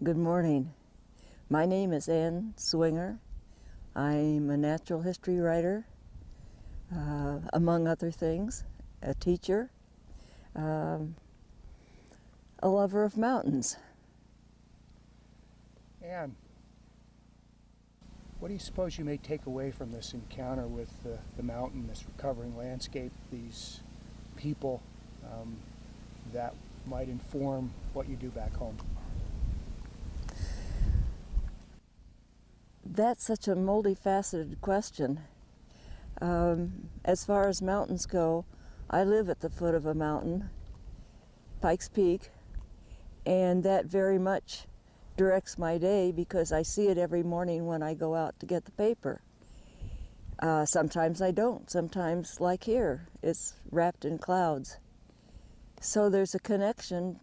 Good morning. My name is Ann Zwinger. I'm a natural history writer, among other things, a teacher, a lover of mountains. Ann, what do you suppose you may take away from this encounter with the mountain, this recovering landscape, these people that might inform what you do back home? That's such a multifaceted question. As far as mountains go, I live at the foot of a mountain, Pikes Peak, and that very much directs my day because I see it every morning when I go out to get the paper. Sometimes I don't. Sometimes, like here, it's wrapped in clouds. So there's a connection,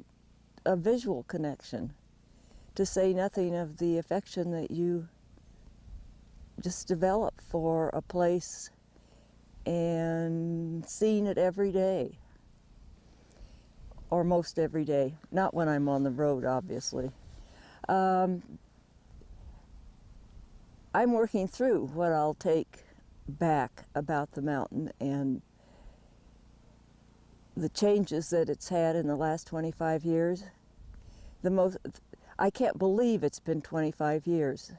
a visual connection, to say nothing of the affection that you just develop for a place and seeing it every day, or most every day, not when I'm on the road, obviously. I'm working through what I'll take back about the mountain and the changes that it's had in the last 25 years. I can't believe it's been 25 years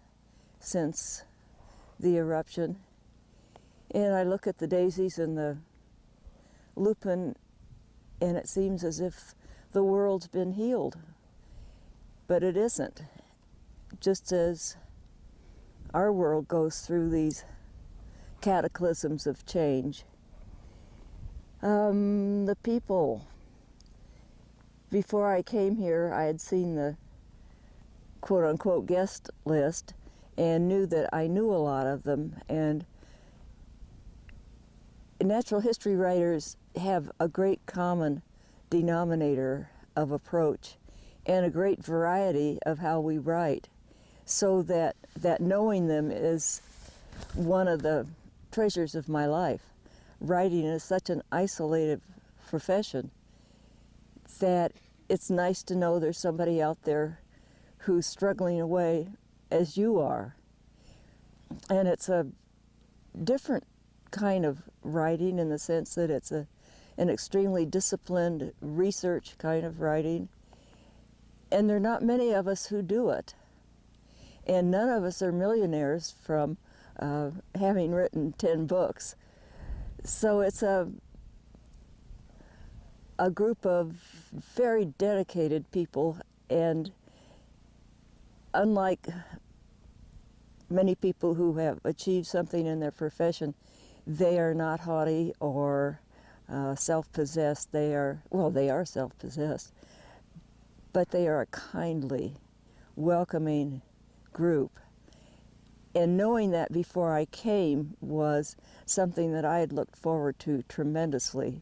since the eruption. And I look at the daisies and the lupin, and it seems as if the world's been healed. But it isn't. Just as our world goes through these cataclysms of change. The people. Before I came here, I had seen the quote-unquote guest list and knew that I knew a lot of them. And natural history writers have a great common denominator of approach and a great variety of how we write, so that knowing them is one of the treasures of my life. Writing is such an isolated profession that it's nice to know there's somebody out there who's struggling away as you are. And it's a different kind of writing in the sense that it's an extremely disciplined research kind of writing. And there are not many of us who do it. And none of us are millionaires from having written 10 books. So it's a group of very dedicated people, and unlike many people who have achieved something in their profession, they are not haughty or self-possessed. They are self-possessed, but they are a kindly, welcoming group. And knowing that before I came was something that I had looked forward to tremendously,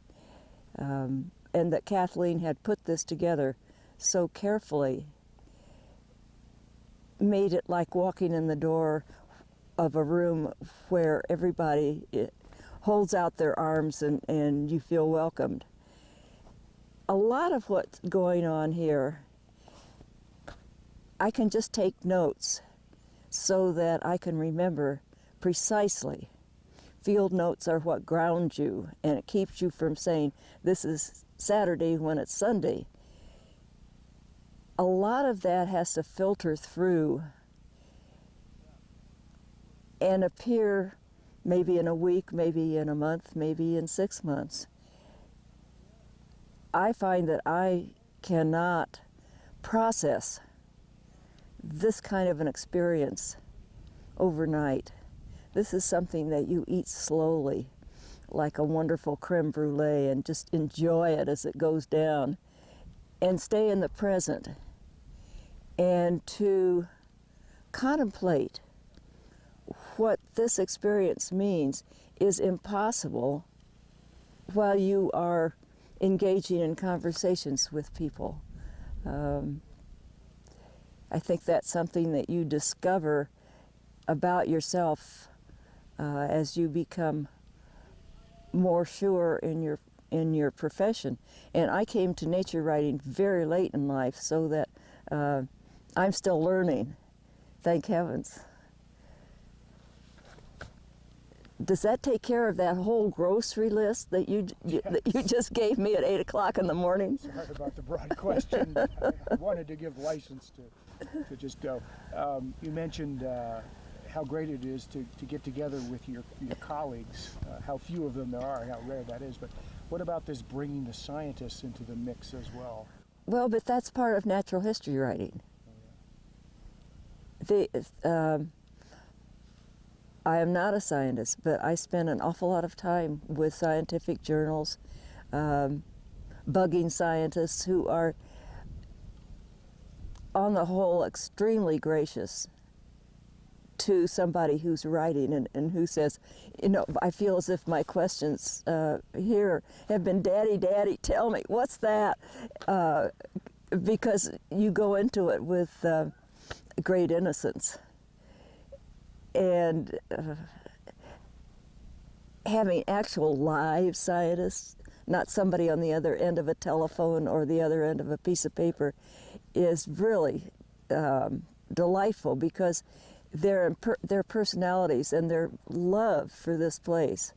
and that Kathleen had put this together so carefully made it like walking in the door of a room where everybody holds out their arms and you feel welcomed. A lot of what's going on here, I can just take notes so that I can remember precisely. Field notes are what ground you, and it keeps you from saying, this is Saturday when it's Sunday. A lot of that has to filter through and appear maybe in a week, maybe in a month, maybe in 6 months. I find that I cannot process this kind of an experience overnight. This is something that you eat slowly, like a wonderful creme brulee, and just enjoy it as it goes down, and stay in the present, and to contemplate what this experience means is impossible while you are engaging in conversations with people. I think that's something that you discover about yourself as you become more sure in your profession. And I came to nature writing very late in life, so that I'm still learning, thank heavens. Does that take care of that whole grocery list that you just gave me at 8 o'clock in the morning? Sorry about the broad question. I wanted to give license to just go. You mentioned how great it is to get together with your colleagues, how few of them there are, how rare that is. But what about this bringing the scientists into the mix as well? Well, but that's part of natural history writing. I am not a scientist, but I spend an awful lot of time with scientific journals, bugging scientists who are, on the whole, extremely gracious to somebody who's writing and who says, you know, I feel as if my questions here have been, Daddy, Daddy, tell me, what's that? Because you go into it with great innocence. And having actual live scientists, not somebody on the other end of a telephone or the other end of a piece of paper, is really delightful, because their personalities and their love for this place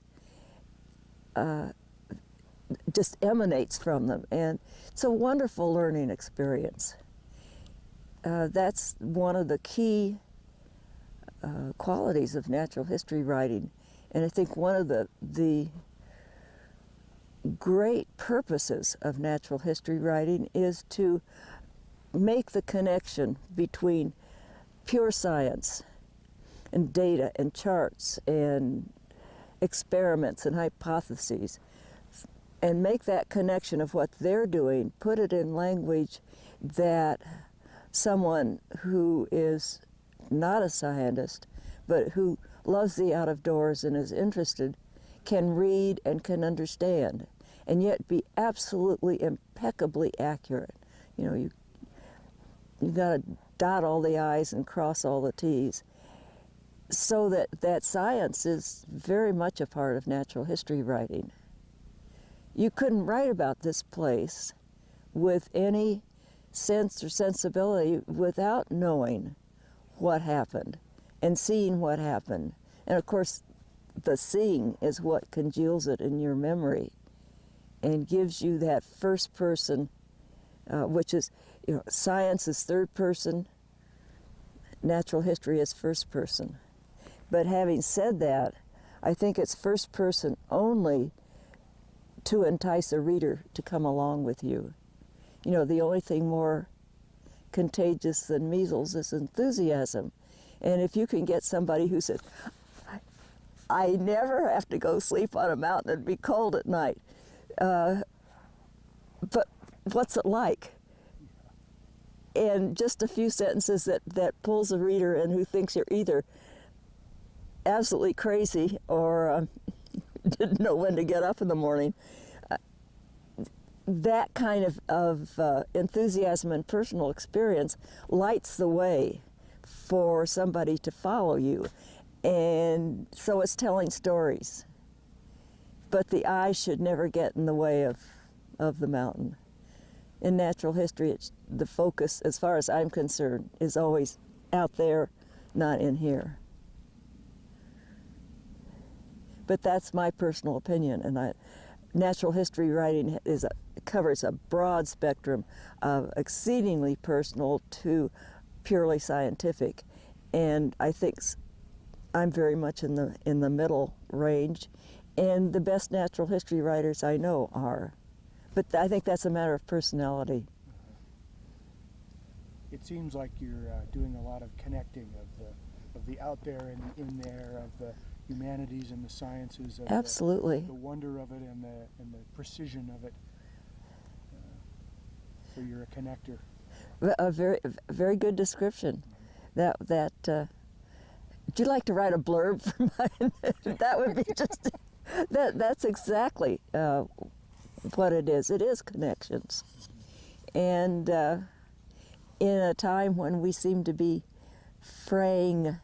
just emanates from them. And it's a wonderful learning experience. That's one of the key qualities of natural history writing. And I think one of the great purposes of natural history writing is to make the connection between pure science and data and charts and experiments and hypotheses, and make that connection of what they're doing, put it in language that someone who is not a scientist, but who loves the out of doors and is interested, can read and can understand, and yet be absolutely impeccably accurate. You know, you got to dot all the I's and cross all the T's, so that science is very much a part of natural history writing. You couldn't write about this place with any sense or sensibility without knowing what happened and seeing what happened. And of course, the seeing is what congeals it in your memory and gives you that first person, which is, you know, science is third person, natural history is first person. But having said that, I think it's first person only to entice a reader to come along with you. You know, the only thing more contagious than measles is enthusiasm. And if you can get somebody who says, I never have to go sleep on a mountain and be cold at night, but what's it like? And just a few sentences that pulls a reader in who thinks you're either absolutely crazy or didn't know when to get up in the morning. That kind of enthusiasm and personal experience lights the way for somebody to follow you. And so it's telling stories. But the eye should never get in the way of the mountain. In natural history, the focus, as far as I'm concerned, is always out there, not in here. But that's my personal opinion, and natural history writing covers a broad spectrum of exceedingly personal to purely scientific, and I think I'm very much in the middle range, and the best natural history writers I know are. But I think that's a matter of personality. It seems like you're doing a lot of connecting of the out there and in there, of the humanities and the sciences, of Absolutely. The wonder of it and the precision of it. So you're a connector. A very good description. Would you like to write a blurb for mine? That would be just that's exactly what it is. It is connections, and in a time when we seem to be fraying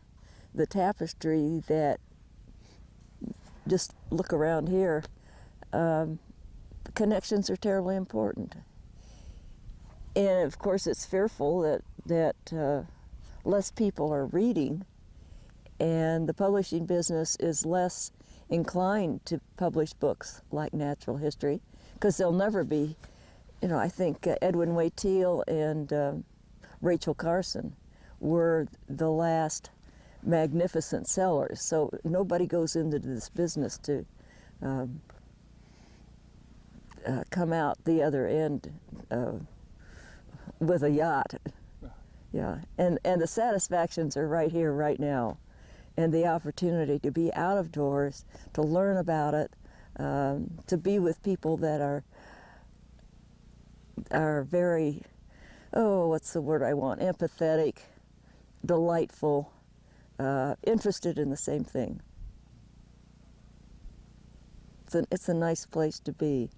the tapestry that, just look around here, connections are terribly important. And of course it's fearful that less people are reading, and the publishing business is less inclined to publish books like natural history, because they'll never be, you know, I think Edwin Wayteel and Rachel Carson were the last magnificent sellers, so nobody goes into this business to come out the other end with a yacht. Yeah, and the satisfactions are right here, right now, and the opportunity to be out of doors, to learn about it, to be with people that are very, oh, what's the word I want? Empathetic, delightful, interested in the same thing. It's a nice place to be.